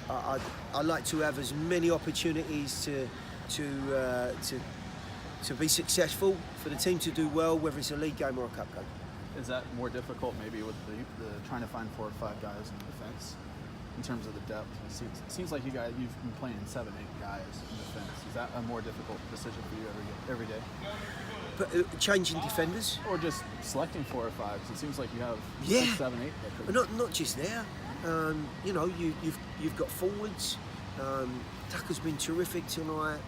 But I like to have as many opportunities to be successful, for the team to do well, whether it's a league game or a cup game. Is that more difficult maybe with the trying to find 4 or 5 guys in defense in terms of the depth? It seems like you've been playing 7, 8 guys in defense. Is that a more difficult decision for you every day? But changing defenders, or just selecting 4 or 5? 'Cause it seems like you have 6, 7, 8. Not just there. You've got forwards. Tucker's been terrific tonight.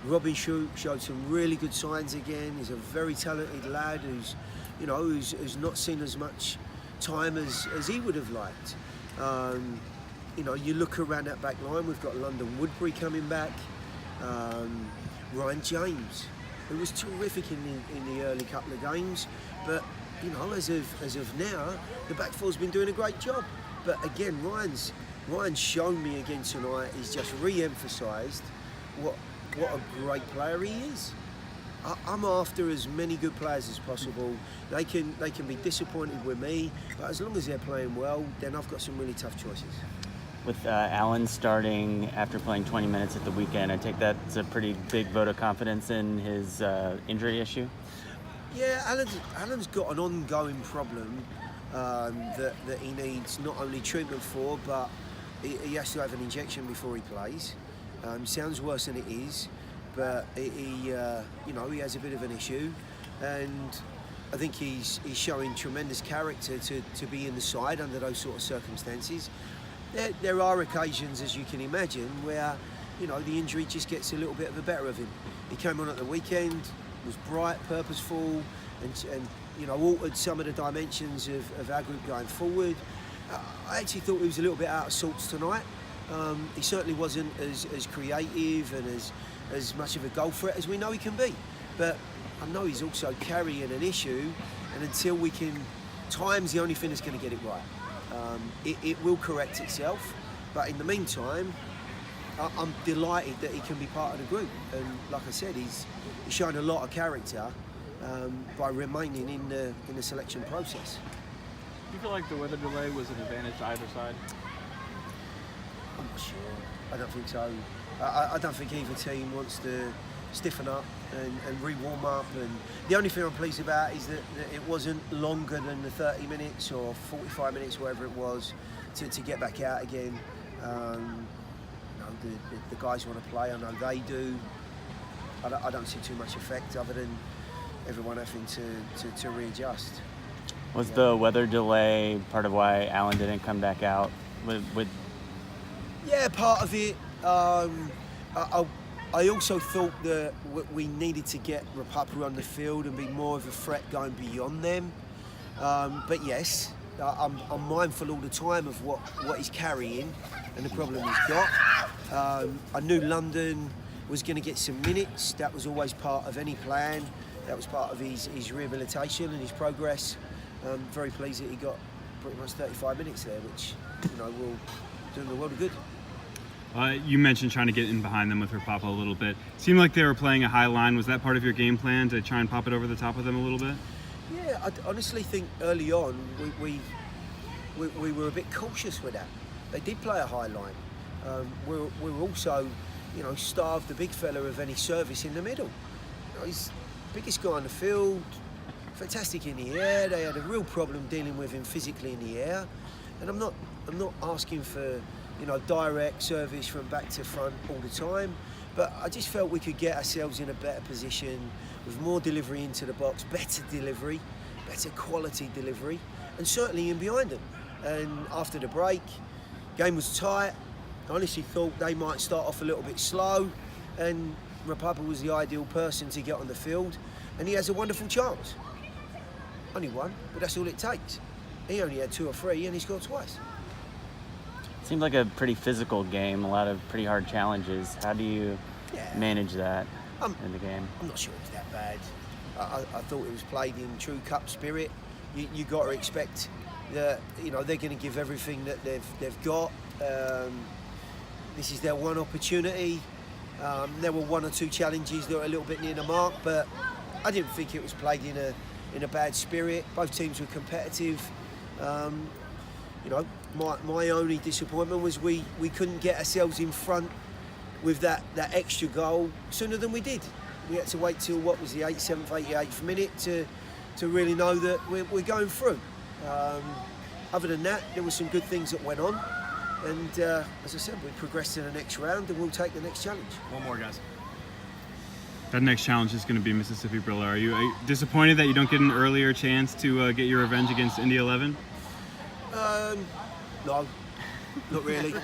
Robin showed some really good signs again. He's a very talented lad who's not seen as much time as he would have liked. You look around that back line, we've got London Woodbury coming back. Ryan James, who was terrific in the early couple of games, but as of now, the back four's been doing a great job. But again, Ryan's shown me again tonight. He's just re-emphasised what a great player he is. I'm after as many good players as possible. They can be disappointed with me, but as long as they're playing well, then I've got some really tough choices. With Allen starting after playing 20 minutes at the weekend, I take that's a pretty big vote of confidence in his injury issue? Yeah, Allen's got an ongoing problem that he needs not only treatment for, but he has to have an injection before he plays. Sounds worse than it is, but he has a bit of an issue, and I think he's showing tremendous character to be in the side under those sort of circumstances. There are occasions, as you can imagine, where the injury just gets a little bit of the better of him. He came on at the weekend, was bright, purposeful, and altered some of the dimensions of our group going forward. I actually thought he was a little bit out of sorts tonight. He certainly wasn't as creative and as much of a goal threat as we know he can be. But I know he's also carrying an issue, and until we can, time's the only thing that's going to get it right. It will correct itself, but in the meantime, I'm delighted that he can be part of the group. And like I said, he's shown a lot of character by remaining in the selection process. Do you feel like the weather delay was an advantage to either side? I'm not sure. I don't think so. I don't think either team wants to stiffen up and re-warm up. And the only thing I'm pleased about is that it wasn't longer than the 30 minutes or 45 minutes, whatever it was, to get back out again. The guys want to play. I know they do. I don't see too much effect other than everyone having to readjust. Was the weather delay part of why Allen didn't come back out? Yeah, part of it. I also thought that we needed to get Rapapa on the field and be more of a threat going beyond them. But yes, I'm mindful all the time of what he's carrying and the problem he's got. I knew London was going to get some minutes. That was always part of any plan. That was part of his rehabilitation and his progress. Very pleased that he got pretty much 35 minutes there, which will do him the world of good. You mentioned trying to get in behind them with Rapapa a little bit. Seemed like they were playing a high line. Was that part of your game plan, to try and pop it over the top of them a little bit? Yeah, I honestly think early on we were a bit cautious with that. They did play a high line. We were also, starved the big fella of any service in the middle. He's the biggest guy on the field, fantastic in the air. They had a real problem dealing with him physically in the air, and I'm not asking for direct service from back to front all the time, but I just felt we could get ourselves in a better position with more delivery into the box, better delivery, better quality delivery, and certainly in behind them. And after the break, game was tight. I honestly thought they might start off a little bit slow, and Rapapa was the ideal person to get on the field, and he has a wonderful chance. Only one, but that's all it takes. He only had 2 or 3 and he scored twice. Seemed like a pretty physical game, a lot of pretty hard challenges. How do you manage that in the game? I'm not sure it was that bad. I thought it was played in true cup spirit. You got to expect that they're going to give everything that they've got. This is their one opportunity. There were 1 or 2 challenges that were a little bit near the mark, but I didn't think it was played in a bad spirit. Both teams were competitive. my only disappointment was we couldn't get ourselves in front with that extra goal sooner than we did. We had to wait till, what was the 87th, 88th minute to really know that we're going through. Other than that, there were some good things that went on. And as I said, we progressed to the next round and we'll take the next challenge. One more, guys. That next challenge is going to be Mississippi Brilla. Are you disappointed that you don't get an earlier chance to get your revenge against Indy 11? No, not really.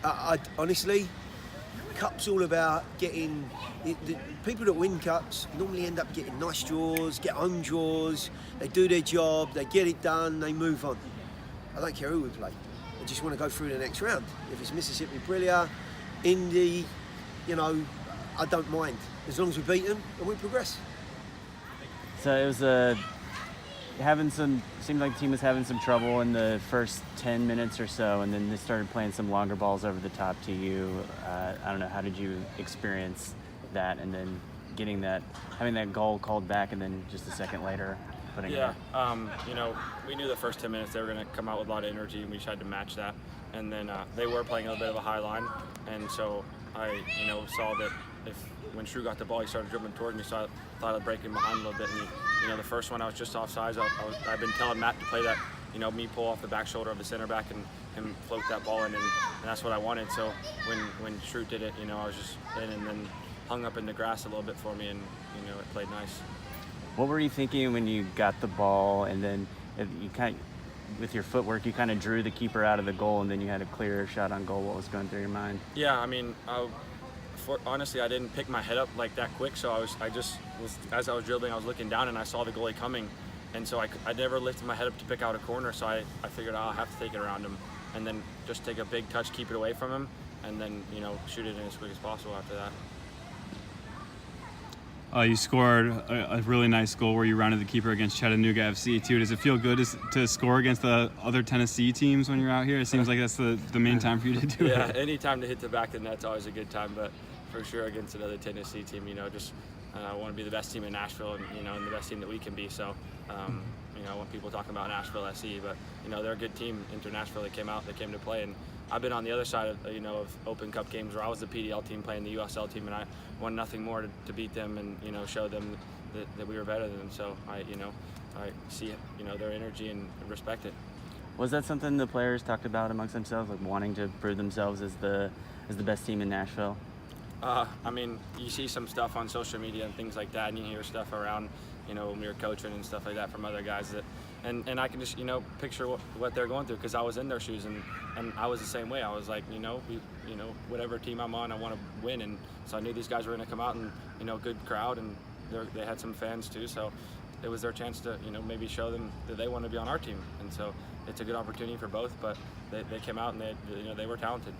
I honestly, Cup's all about getting the people that win Cups normally end up getting nice draws, get home draws. They do their job, they get it done, they move on. I don't care who we play. I just want to go through the next round. If it's Mississippi Brilla, Indy, I don't mind as long as we beat them and we progress. So it was seemed like the team was having some trouble in the first 10 minutes or so, and then they started playing some longer balls over the top to you. I don't know, how did you experience that, and then having that goal called back, and then just a second later putting it in? We knew the first 10 minutes they were going to come out with a lot of energy, and we tried to match that. And then they were playing a little bit of a high line, and so I, saw that when Shrew got the ball, he started dribbling toward me, so I thought I'd break him behind a little bit. And the first one I was just offsides. I've been telling Matt to play that, me pull off the back shoulder of the center back and him float that ball in, and that's what I wanted. So when Shrew did it, I was just in and then hung up in the grass a little bit for me, and it played nice. What were you thinking when you got the ball, and then you with your footwork, you kind of drew the keeper out of the goal, and then you had a clear shot on goal? What was going through your mind? Yeah, honestly, I didn't pick my head up like that quick, so as I was dribbling, I was looking down and I saw the goalie coming, and so I never lifted my head up to pick out a corner, so I figured I'll have to take it around him and then just take a big touch, keep it away from him, and then shoot it in as quick as possible after that. You scored a really nice goal where you rounded the keeper against Chattanooga FC too. Does it feel good to score against the other Tennessee teams when you're out here? It seems like that's the main time for you to do it. Yeah, any time to hit the back of the net's always a good time, but for sure against another Tennessee team, I want to be the best team in Nashville, and the best team that we can be. So, I want people talking about Nashville SC, but they're a good team. Inter Nashville, they came to play, and I've been on the other side of Open Cup games where I was the PDL team playing the USL team, and I want nothing more to beat them and show them that we were better than them. So I see their energy and respect it. Was that something the players talked about amongst themselves, like wanting to prove themselves as the best team in Nashville? You see some stuff on social media and things like that, and you hear stuff around, when you're coaching and stuff like that from other guys and I can just, picture what they're going through, because I was in their shoes and I was the same way. I was like, whatever team I'm on, I want to win, and so I knew these guys were going to come out and, good crowd, and they had some fans too, so it was their chance to, maybe show them that they want to be on our team, and so it's a good opportunity for both, but they came out and they were talented.